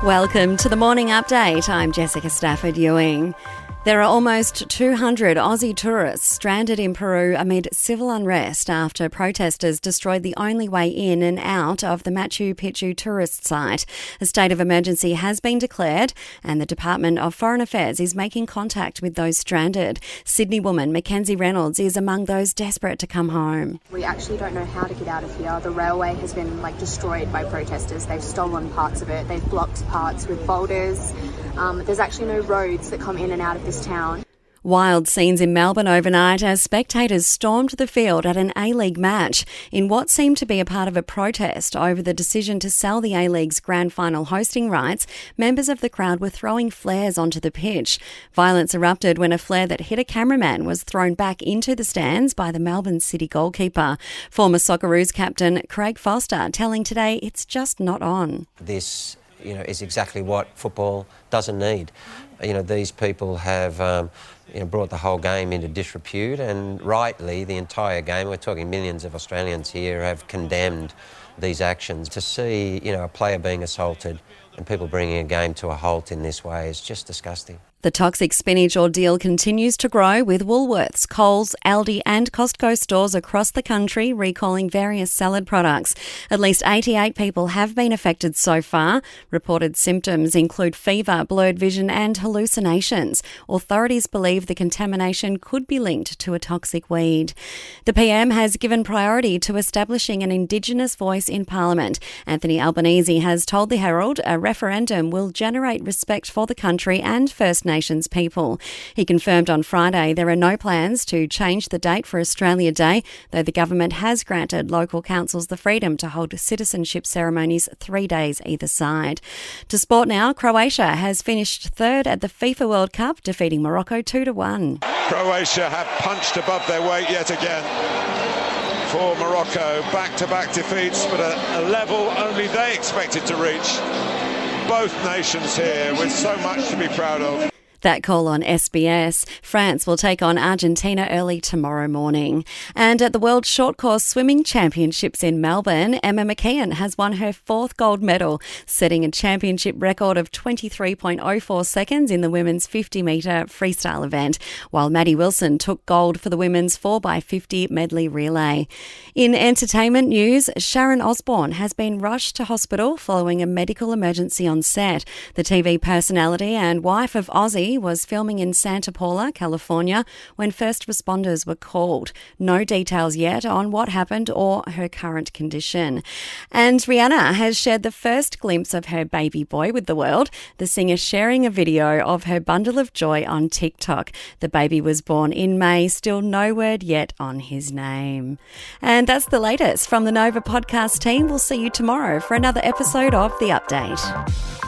Welcome to the Morning Update. I'm Jessica Stafford-Ewing. There are almost 200 Aussie tourists stranded in Peru amid civil unrest after protesters destroyed the only way in and out of the Machu Picchu tourist site. A state of emergency has been declared and the Department of Foreign Affairs is making contact with those stranded. Sydney woman Mackenzie Reynolds is among those desperate to come home. We actually don't know how to get out of here. The railway has been destroyed by protesters. They've stolen parts of it. They've blocked parts with boulders. There's actually no roads that come in and out of this town. Wild scenes in Melbourne overnight as spectators stormed the field at an A-League match in what seemed to be a part of a protest over the decision to sell the A-League's grand final hosting rights. Members of the crowd were throwing flares onto the pitch. Violence erupted when a flare that hit a cameraman was thrown back into the stands by the Melbourne City goalkeeper. Former Socceroos captain Craig Foster telling Today it's just not on. This is exactly what football doesn't need. These people have brought the whole game into disrepute, and rightly the entire game, we're talking millions of Australians here, have condemned these actions. To see a player being assaulted and people bringing a game to a halt in this way is just disgusting. The toxic spinach ordeal continues to grow, with Woolworths, Coles, Aldi and Costco stores across the country recalling various salad products. At least 88 people have been affected so far. Reported symptoms include fever, blurred vision and hallucinations. Authorities believe the contamination could be linked to a toxic weed. The PM has given priority to establishing an Indigenous voice in Parliament. Anthony Albanese has told the Herald a referendum will generate respect for the country and First Nations people. He confirmed on Friday there are no plans to change the date for Australia Day, though the government has granted local councils the freedom to hold citizenship ceremonies 3 days either side. To sport now, Croatia has finished third at the FIFA World Cup, defeating Morocco 2-1. Croatia have punched above their weight yet again. For Morocco, back-to-back defeats, but a level only they expected to reach. Both nations here with so much to be proud of. That call on SBS. France will take on Argentina early tomorrow morning. And at the World Short Course Swimming Championships in Melbourne, Emma McKeon has won her 4th gold medal, setting a championship record of 23.04 seconds in the women's 50-metre freestyle event, while Maddie Wilson took gold for the women's 4x50 medley relay. In entertainment news, Sharon Osbourne has been rushed to hospital following a medical emergency on set. The TV personality and wife of Ozzy was filming in Santa Paula, California, when first responders were called. No details yet on what happened or her current condition. And Rihanna has shared the first glimpse of her baby boy with the world, the singer sharing a video of her bundle of joy on TikTok. The baby was born in May, still no word yet on his name. And that's the latest from the Nova podcast team. We'll see you tomorrow for another episode of The Update.